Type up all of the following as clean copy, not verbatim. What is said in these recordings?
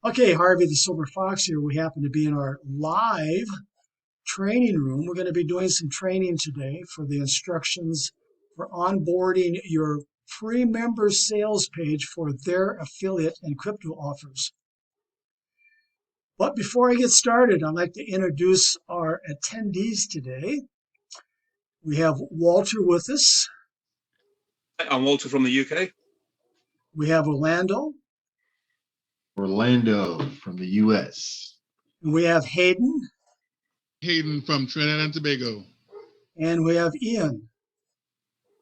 Okay, Harvey the Silver Fox here. We happen to be in our live training room. We're going to be doing some training today for the instructions for onboarding your free member sales page for their affiliate and crypto offers. But before I get started, I'd like to introduce our attendees today. We have Walter with us. I'm Walter from the UK. We have Orlando. Orlando from the US. And we have Hayden. Hayden from Trinidad and Tobago. And we have Ian.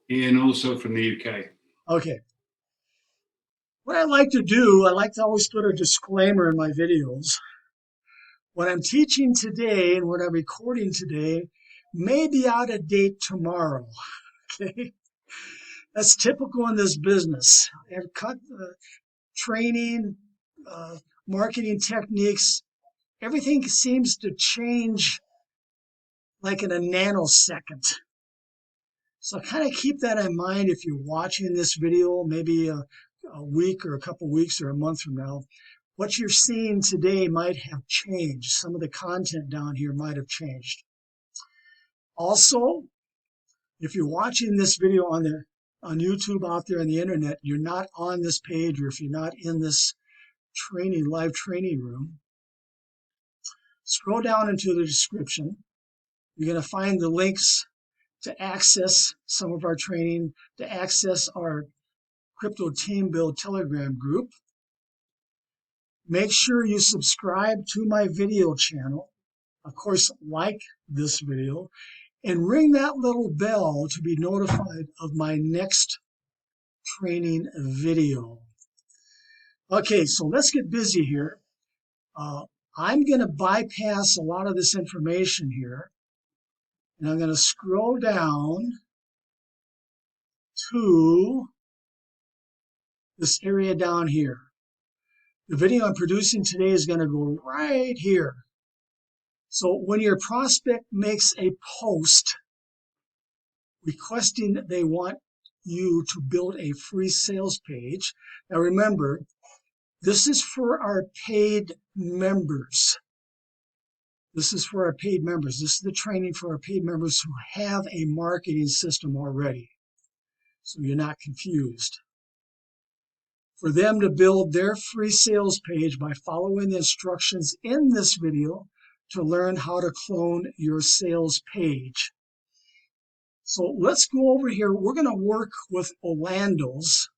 Ian also from the UK. Okay. What I like to do, I like to always put a disclaimer in my videos. What I'm teaching today and what I'm recording today may be out of date tomorrow. Okay, that's typical in this business. And training, marketing techniques, everything seems to change like in a nanosecond. So kind of keep that in mind if you're watching this video, maybe a week or a couple weeks or a month from now. What you're seeing today might have changed. Some of the content down here might have changed. Also, if you're watching this video on YouTube out there on the internet, you're not on this page, or if you're not in this live training room, scroll down into the description. You're going to find the links to access some of our training, to access our Crypto Team Build Telegram group. Make sure you subscribe to my video channel. Of course, like this video and ring that little bell to be notified of my next training video. Okay, so let's get busy here. I'm going to bypass a lot of this information here, and I'm going to scroll down to this area down here. The video I'm producing today is going to go right here. So when your prospect makes a post requesting that they want you to build a free sales page, now remember, this is for our paid members. This is for our paid members. This is the training for our paid members who have a marketing system already, so you're not confused. For them to build their free sales page by following the instructions in this video to learn how to clone your sales page. So let's go over here. We're going to work with Orlando's.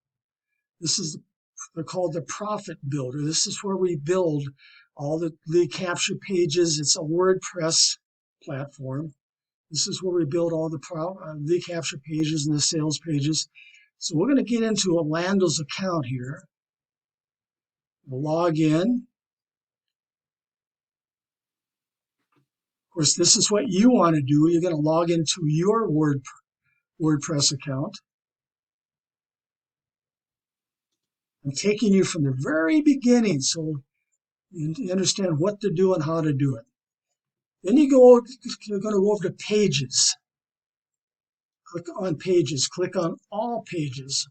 They're called the Profit Builder. This is where we build all the lead capture pages. It's a WordPress platform. This is where we build all the lead capture pages and the sales pages. So we're going to get into Orlando's account here. We'll log in. Of course, this is what you want to do. You're going to log into your WordPress account. I'm taking you from the very beginning so you understand what to do and how to do it. Then you're going to go over to Pages. Click on Pages. Click on All Pages.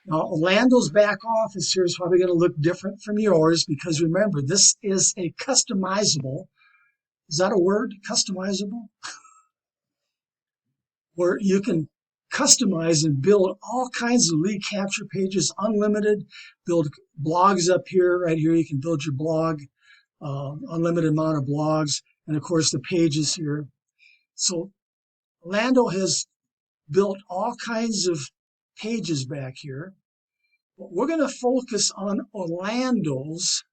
Now, Orlando's back office here is probably going to look different from yours because remember, this is a customizable, is that a word? Customizable? Where you can customize and build all kinds of lead capture pages, unlimited, build blogs up here, right here. You can build your blog, unlimited amount of blogs, and of course the pages here. So Orlando has built all kinds of pages back here. But we're going to focus on Orlando's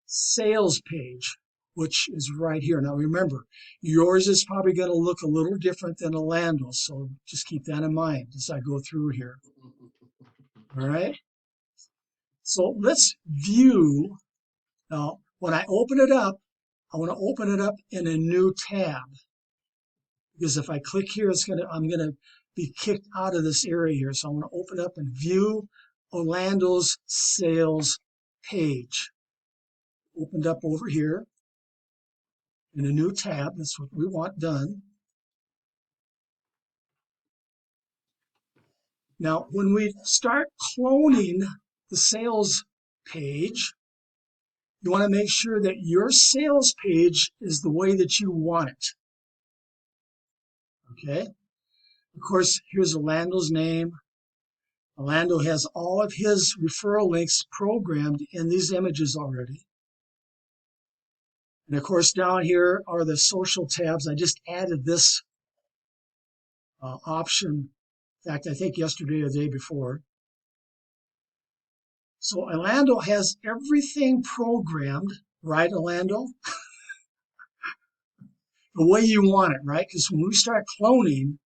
sales page, which is right here. Now remember, yours is probably going to look a little different than Orlando's, so just keep that in mind as I go through here. All right? So let's view. Now, when I open it up, I want to open it up in a new tab. Because if I click here, I'm going to be kicked out of this area here. So I'm going to open up and view Orlando's sales page. Opened up over here in a new tab. That's what we want done. Now, when we start cloning the sales page, you want to make sure that your sales page is the way that you want it. Okay? Of course, here's Orlando's name. Orlando has all of his referral links programmed in these images already. And of course, down here are the social tabs. I just added this option. In fact, I think yesterday or the day before. So Orlando has everything programmed, right, Orlando? The way you want it, right? Because when we start cloning,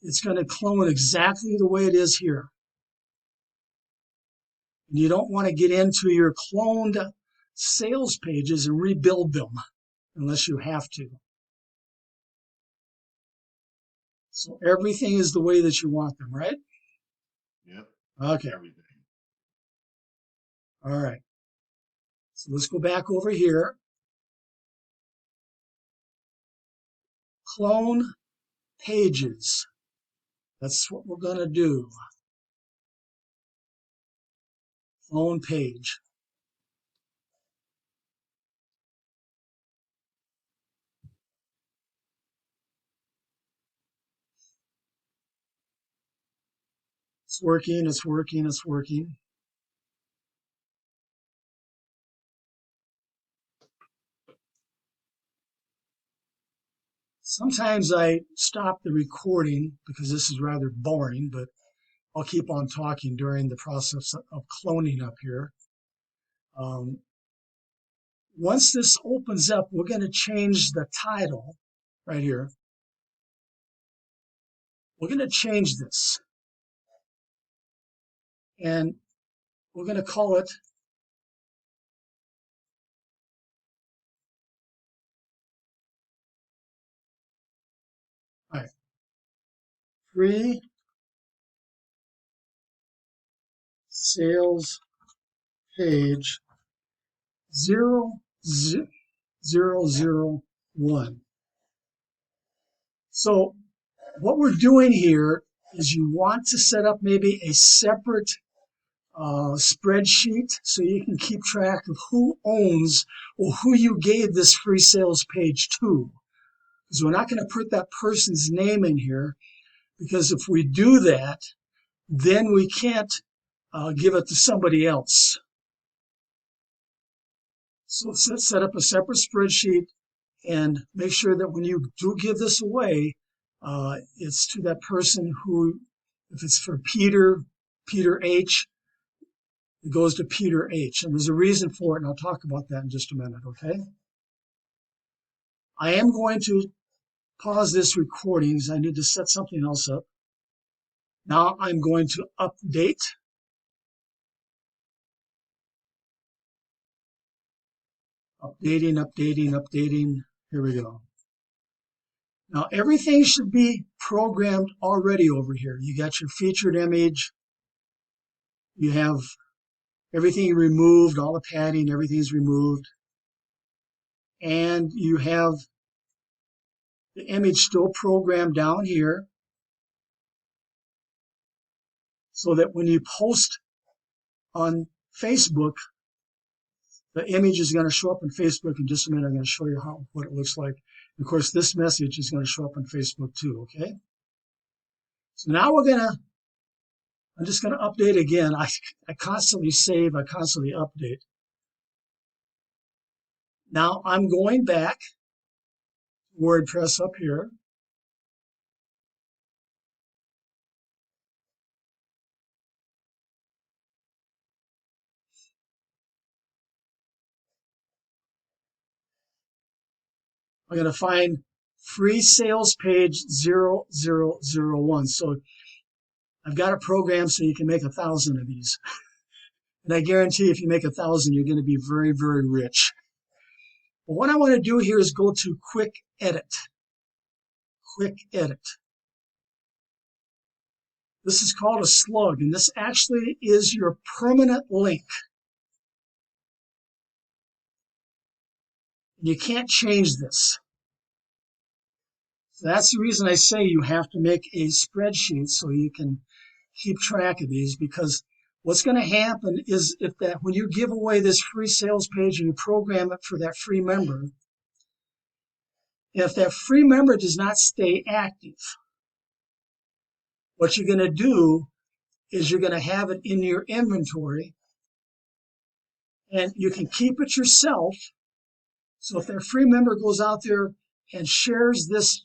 it's going to clone exactly the way it is here. And you don't want to get into your cloned sales pages and rebuild them unless you have to. So everything is the way that you want them, right? Yep. Okay. Everything. All right. So let's go back over here. Clone pages. That's what we're going to do. Clone page. It's working, it's working, it's working. Sometimes I stop the recording because this is rather boring, but I'll keep on talking during the process of cloning up here. Once this opens up, we're going to change the title right here. We're going to change this. And we're going to call it free sales page 00001. So what we're doing here is you want to set up maybe a separate spreadsheet so you can keep track of who owns or who you gave this free sales page to. Because we're not going to put that person's name in here, because if we do that, then we can't give it to somebody else. So let's set up a separate spreadsheet and make sure that when you do give this away, it's to that person who, if it's for Peter H., it goes to Peter H. And there's a reason for it, and I'll talk about that in just a minute, okay? I am going to pause this recording because I need to set something else up. Now I'm going to update. Updating. Here we go. Now everything should be programmed already over here. You got your featured image. You have everything removed, all the padding, everything's removed. And you have the image still programmed down here so that when you post on Facebook, the image is going to show up on Facebook in just a minute. I'm going to show you what it looks like. And of course, this message is going to show up on Facebook too, okay? So now I'm just going to update again. I constantly save, I constantly update. Now I'm going back to WordPress up here. I'm going to find free sales page 0001. So I've got a program so you can make 1,000 of these. And I guarantee if you make 1,000, you're going to be very, very rich. But what I want to do here is go to Quick Edit. Quick Edit. This is called a slug, and this actually is your permanent link. You can't change this. So that's the reason I say you have to make a spreadsheet so you can keep track of these, because what's going to happen is if that when you give away this free sales page and you program it for that free member, if that free member does not stay active, what you're going to do is you're going to have it in your inventory and you can keep it yourself. So if that free member goes out there and shares this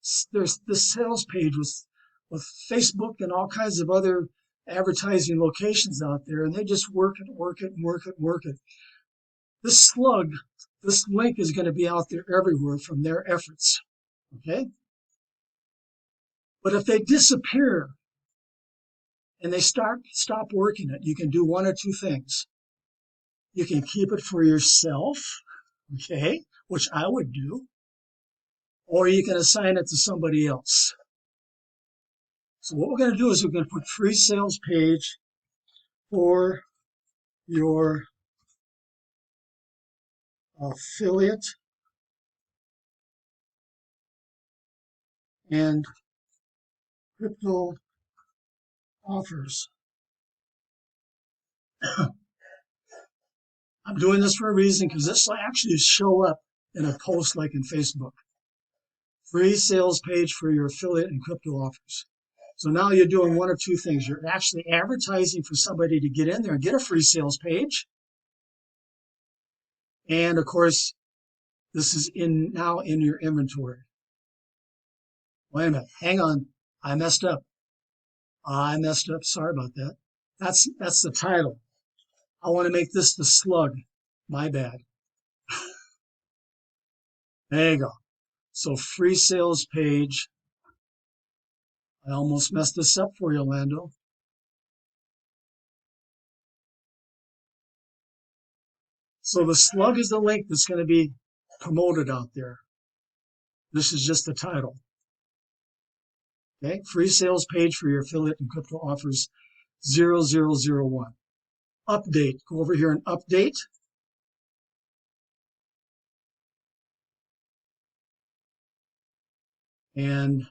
sales page with Facebook and all kinds of other advertising locations out there, and they just work it. This link is going to be out there everywhere from their efforts. Okay? But if they disappear and they stop working it, you can do one or two things. You can keep it for yourself, okay, which I would do, or you can assign it to somebody else. So what we're going to do is we're going to put free sales page for your affiliate and crypto offers. I'm doing this for a reason, because this will actually show up in a post like in Facebook. Free sales page for your affiliate and crypto offers. So now you're doing one or two things. You're actually advertising for somebody to get in there and get a free sales page. And of course, this is now in your inventory. Wait a minute. Hang on. I messed up. Sorry about that. That's the title. I want to make this the slug. My bad. There you go. So free sales page. I almost messed this up for you, Lando. So the slug is the link that's going to be promoted out there. This is just the title. Okay, free sales page for your affiliate and crypto offers 0001. Update. Go over here and update. And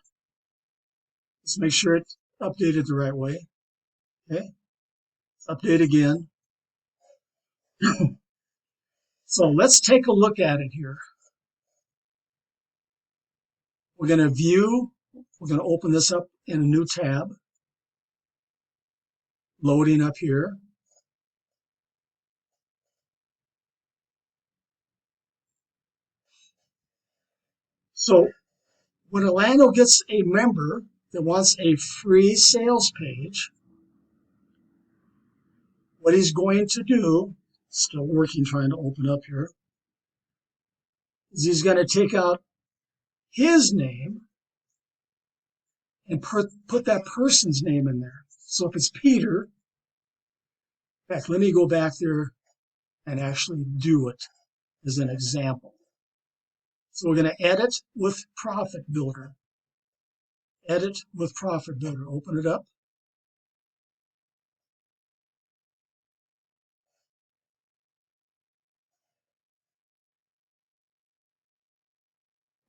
let's make sure it's updated the right way. Okay, update again. So let's take a look at it here. We're going to view, we're going to open this up in a new tab. Loading up here. So when Orlando gets a member that wants a free sales page, what he's going to do, still working, trying to open up here, is he's going to take out his name and put that person's name in there. So if it's Peter, in fact, let me go back there and actually do it as an example. So we're going to edit with Profit Builder. Edit with Profit Builder. Open it up.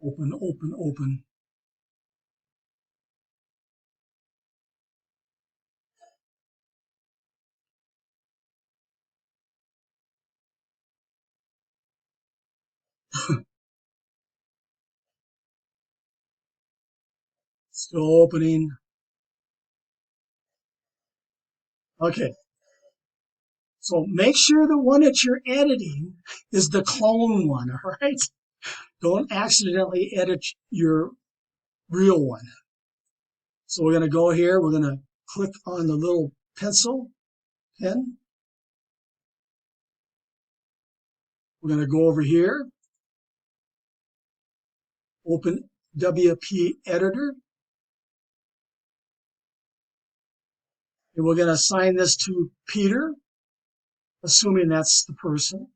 Open. Still opening. Okay. So make sure the one that you're editing is the clone one, all right? Don't accidentally edit your real one. So we're going to go here. We're going to click on the little pencil pen. We're going to go over here. Open WP Editor. And we're going to assign this to Peter, assuming that's the person.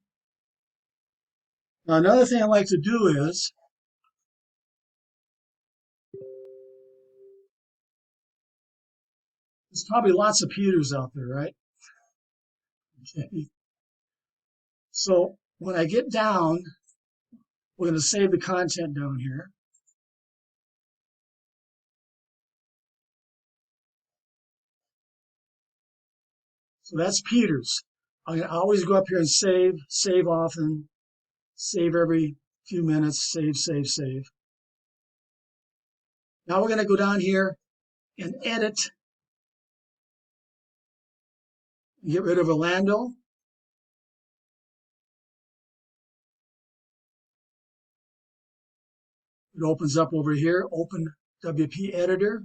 Now, another thing I like to do is there's probably lots of Peters out there, right? Okay. So when I get down, we're going to save the content down here. So that's Peter's. I always go up here and save often, save every few minutes, save. Now we're going to go down here and edit, get rid of Orlando. It opens up over here, open WP editor.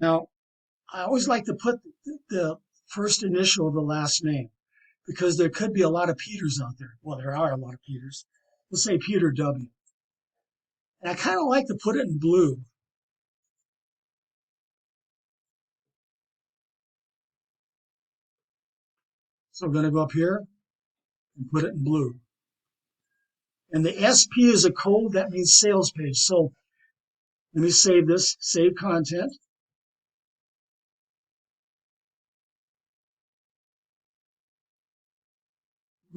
Now, I always like to put the first initial of the last name because there could be a lot of Peters out there. Well, there are a lot of Peters. Let's say Peter W. And I kind of like to put it in blue. So I'm going to go up here and put it in blue. And the SP is a code, that means sales page. So let me save this, save content.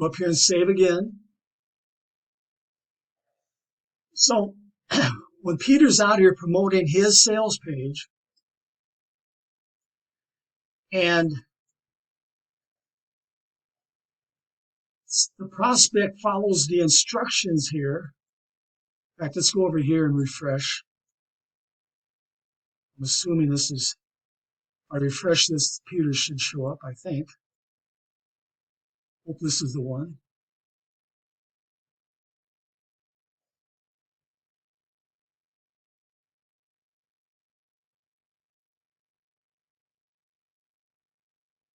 Go up here and save again. So when Peter's out here promoting his sales page and the prospect follows the instructions here. In fact, let's go over here and refresh. I'm assuming this is, I refresh this, Peter should show up, I think. Hope this is the one.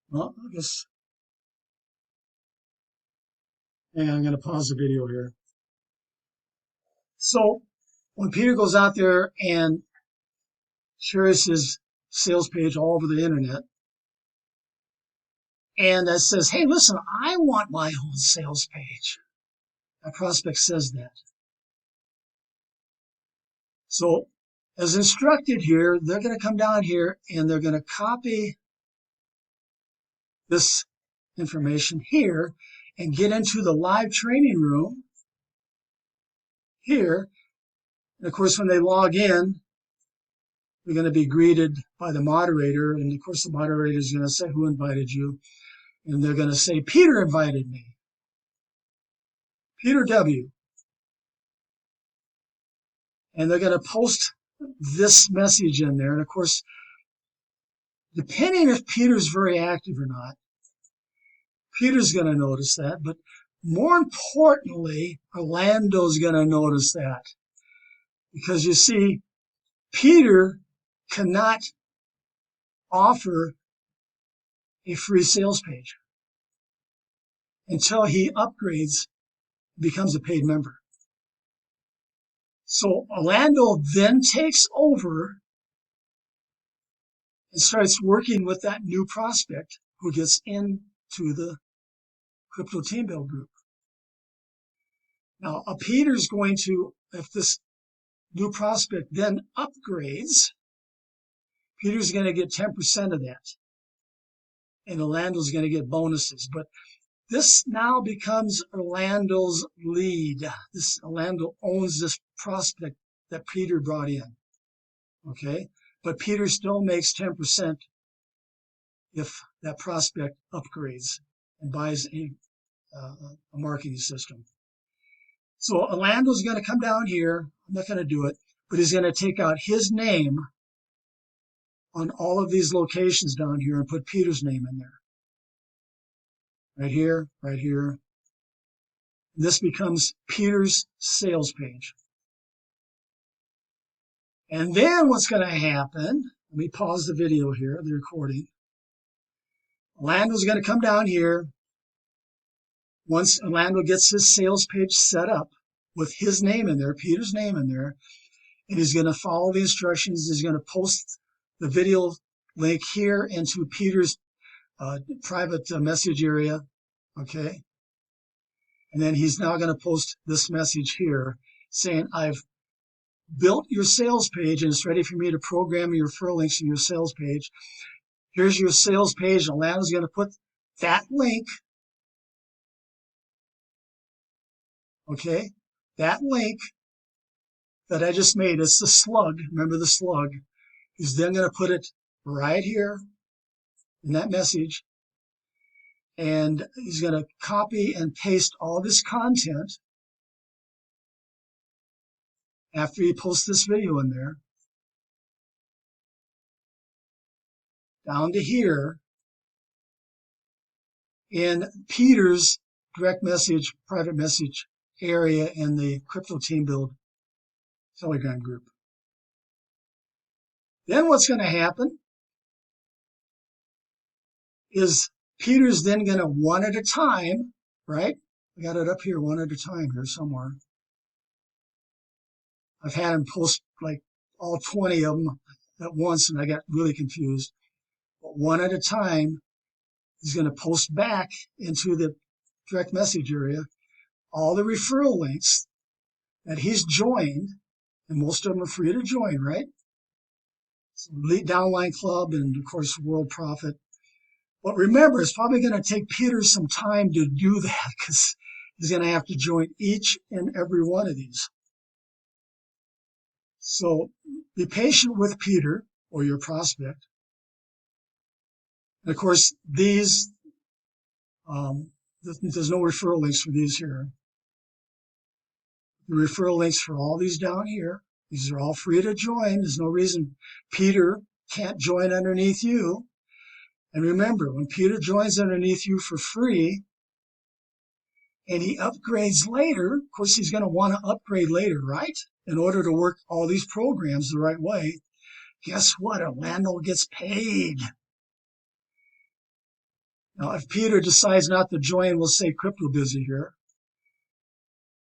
Well, I guess, and I'm going to pause the video here. So when Peter goes out there and shares his sales page all over the internet, and that says, hey, listen, I want my own sales page. That prospect says that. So as instructed here, they're going to come down here and they're going to copy this information here and get into the live training room here. And of course, when they log in, they're going to be greeted by the moderator. And of course, the moderator is going to say, who invited you? And they're going to say, Peter invited me. Peter W. And they're going to post this message in there. And of course, depending if Peter's very active or not, Peter's going to notice that. But more importantly, Orlando's going to notice that. Because you see, Peter cannot offer a free sales page until he upgrades, becomes a paid member. So Orlando then takes over and starts working with that new prospect who gets into the Crypto Team Build group. Now, Peter's going to, if this new prospect then upgrades, Peter's going to get 10% of that. And Orlando's going to get bonuses. But this now becomes Orlando's lead. Orlando owns this prospect that Peter brought in. Okay? But Peter still makes 10% if that prospect upgrades and buys a marketing system. So Orlando's going to come down here. I'm not going to do it, but he's going to take out his name on all of these locations down here and put Peter's name in there. Right here, right here. This becomes Peter's sales page. And then what's going to happen, let me pause the video here, the recording. Orlando's going to come down here. Once Orlando gets his sales page set up with his name in there, Peter's name in there, and he's going to follow the instructions. He's going to post the video link here into Peter's private message area, okay? And then he's now going to post this message here saying, I've built your sales page and it's ready for me to program your referral links in your sales page. Here's your sales page. And Orlando's going to put that link, okay, that link that I just made. It's the slug. Remember the slug? He's then going to put it right here in that message. And he's going to copy and paste all this content after he posts this video in there down to here in Peter's direct message, private message area in the Crypto Team Build Telegram group. Then what's going to happen is Peter's then going to one at a time, right? I got it up here one at a time here somewhere. I've had him post like all 20 of them at once and I got really confused. But one at a time, he's going to post back into the direct message area all the referral links that he's joined, and most of them are free to join, right? So Elite Downline Club and, of course, World Profit. But remember, it's probably going to take Peter some time to do that because he's going to have to join each and every one of these. So be patient with Peter or your prospect. And of course, these, there's no referral links for these here. The referral links for all these down here. These are all free to join. There's no reason Peter can't join underneath you. And remember, when Peter joins underneath you for free and he upgrades later, of course, he's going to want to upgrade later, right? In order to work all these programs the right way. Guess what? Orlando gets paid. Now, if Peter decides not to join, we'll say Crypto Busy here.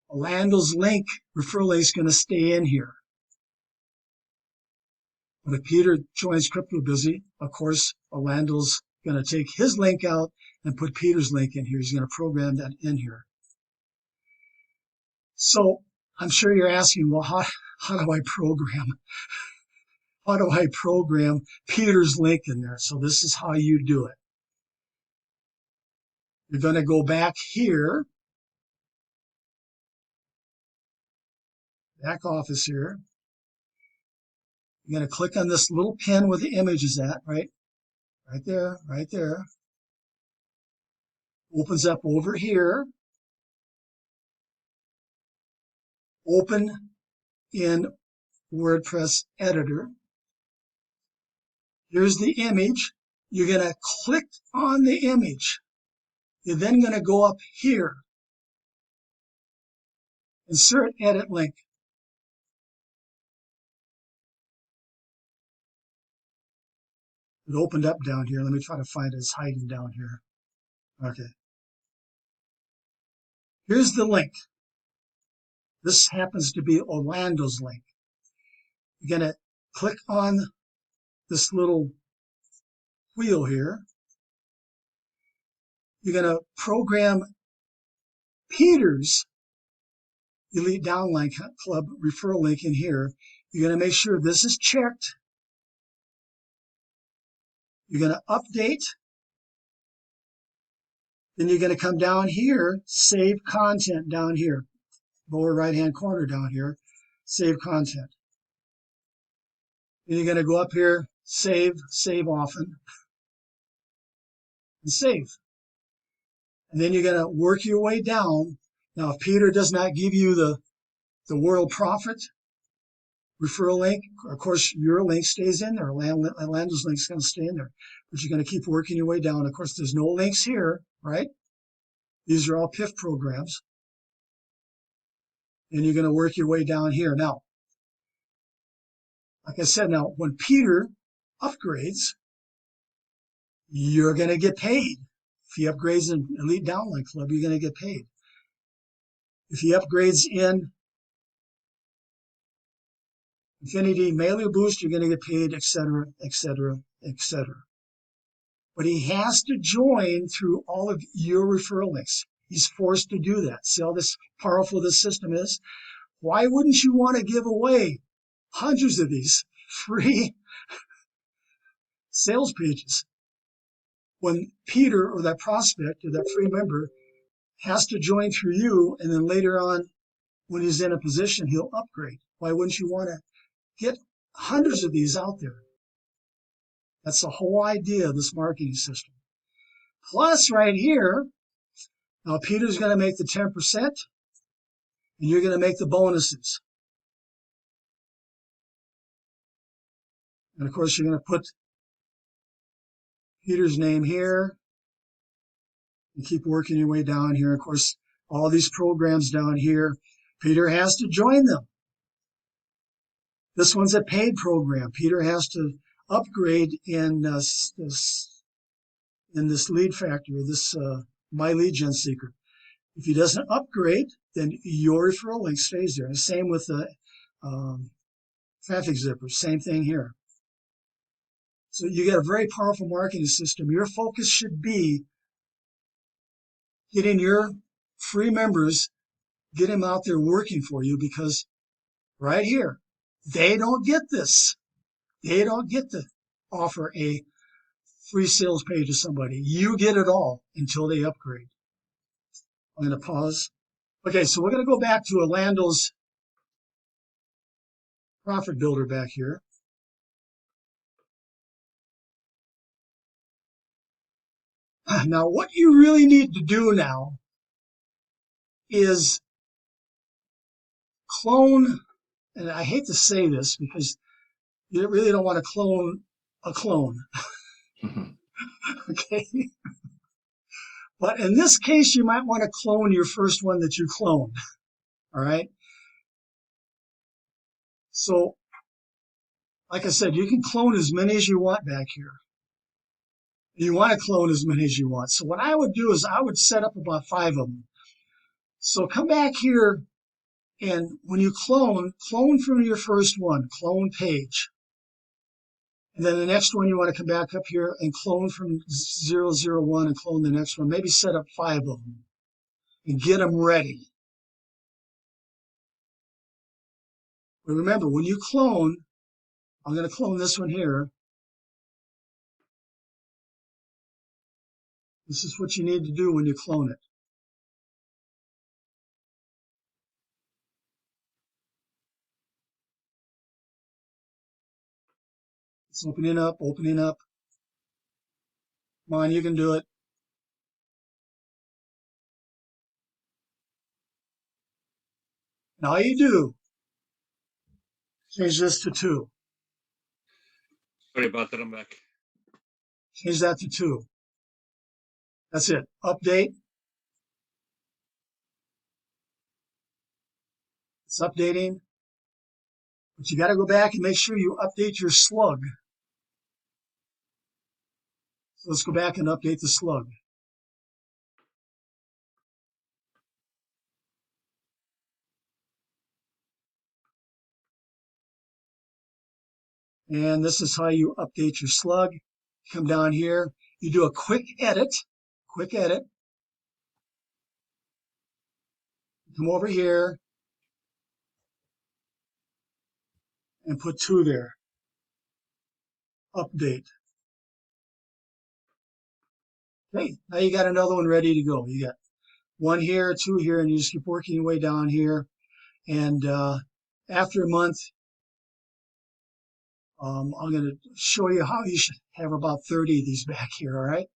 Orlando's link, referral link, is going to stay in here. But if Peter joins Crypto Busy, of course, Orlando's going to take his link out and put Peter's link in here. He's going to program that in here. So I'm sure you're asking, well, how do I program? How do I program Peter's link in there? So this is how you do it. You're going to go back here, back office here. You're going to click on this little pin where the image is at, right? Right there, right there. Opens up over here. Open in WordPress editor. Here's the image. You're going to click on the image. You're then going to go up here. Insert edit link. It opened up down here. Let me try to find it. It's hiding down here. Okay. Here's the link. This happens to be Orlando's link. You're going to click on this little wheel here. You're going to program Peter's Elite Downline Club referral link in here. You're going to make sure this is checked. You're going to update. Then you're going to come down here, save content down here, lower right-hand corner down here, save content. Then you're going to go up here, save often, and save. And then you're going to work your way down. Now, if Peter does not give you the World Profit referral link, of course, your link stays in there. Orlando's link is going to stay in there. But you're going to keep working your way down. Of course, there's no links here, right? These are all PIF programs. And you're going to work your way down here. Now, like I said, now, when Peter upgrades, you're going to get paid. If he upgrades in Elite Downline Club, you're going to get paid. If he upgrades in Infinity Mailer Boost, you're going to get paid, etc., etc., etc. But he has to join through all of your referral links. He's forced to do that. See how this powerful this system is? Why wouldn't you want to give away hundreds of these free sales pages when Peter or that prospect or that free member has to join through you, and then later on when he's in a position, he'll upgrade. Why wouldn't you want to get hundreds of these out there? That's the whole idea of this marketing system. Plus right here, now Peter's going to make the 10%, and you're going to make the bonuses. And of course, you're going to put Peter's name here and keep working your way down here. Of course, all these programs down here, Peter has to join them. This one's a paid program. Peter has to upgrade in this lead factor, this My Lead Gen Secret. If he doesn't upgrade, then your referral link stays there. And same with the traffic zippers, same thing here. So you get a very powerful marketing system. Your focus should be getting your free members, get them out there working for you, because right here, they don't get this. They don't get to offer a free sales page to somebody. You get it all until they upgrade. I'm going to pause. Okay, so we're going to go back to Orlando's profit builder back here. Now, what you really need to do now is clone, and I hate to say this because you really don't want to clone a clone. Okay? But in this case, you might want to clone your first one that you cloned. All right? So, like I said, you can clone as many as you want back here. You want to clone as many as you want. So what I would do is I would set up about 5 of them. So come back here, and when you clone from your first one, clone page. And then the next one you want to come back up here and clone from 001 and clone the next one. Maybe set up 5 of them and get them ready. But remember, when you clone, I'm going to clone this one here. This is what you need to do when you clone it. It's opening up, opening up. Come on, you can do it. And all you do, change this to 2. Sorry about that, I'm back. Change that to 2. That's it. Update. It's updating. But you got to go back and make sure you update your slug. So let's go back and update the slug. And this is how you update your slug. Come down here. You do a quick edit. Quick edit. Come over here and put 2 there. Update. Okay, now you got another one ready to go. You got 1 here, 2 here, and you just keep working your way down here. And after a month, I'm going to show you how you should have about 30 of these back here, all right?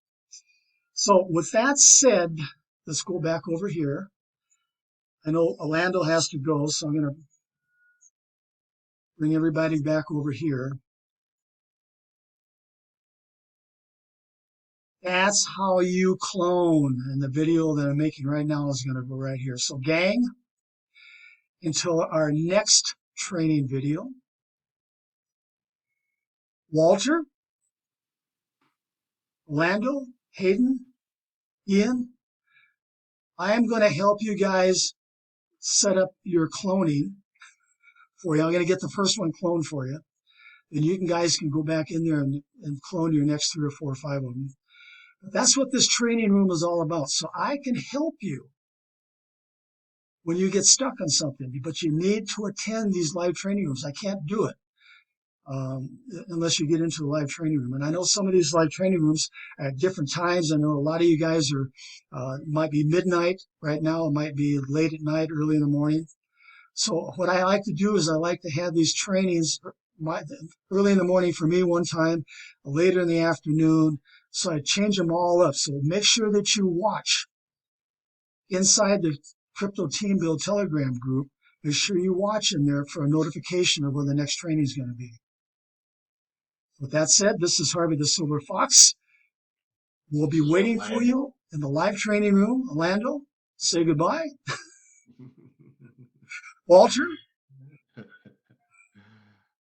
So with that said, let's go back over here. I know Orlando has to go, so I'm going to bring everybody back over here. That's how you clone. And the video that I'm making right now is going to go right here. So gang, until our next training video, Walter, Orlando, Hayden, Ian, I am going to help you guys set up your cloning for you. I'm going to get the first one cloned for you. Then you guys can go back in there and clone your next 3 or 4 or 5 of them. But that's what this training room is all about. So I can help you when you get stuck on something, but you need to attend these live training rooms. I can't do it unless you get into the live training room. And I know some of these live training rooms at different times. I know a lot of you guys are, it might be midnight right now. It might be late at night, early in the morning. So what I like to do is I like to have these trainings early in the morning for me one time, later in the afternoon. So I change them all up. So make sure that you watch inside the Crypto Team Build Telegram group. Make sure you watch in there for a notification of when the next training is going to be. With that said, this is Harvey the Silver Fox. We'll be waiting for you in the live training room. Orlando, say goodbye. Walter,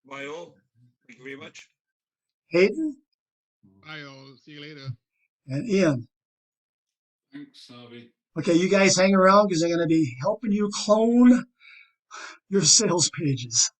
Bye all. Thank you very much. Hayden, Bye, all. See you later. and Ian. Thanks, Harvey. Okay, you guys hang around because I'm going to be helping you clone your sales pages.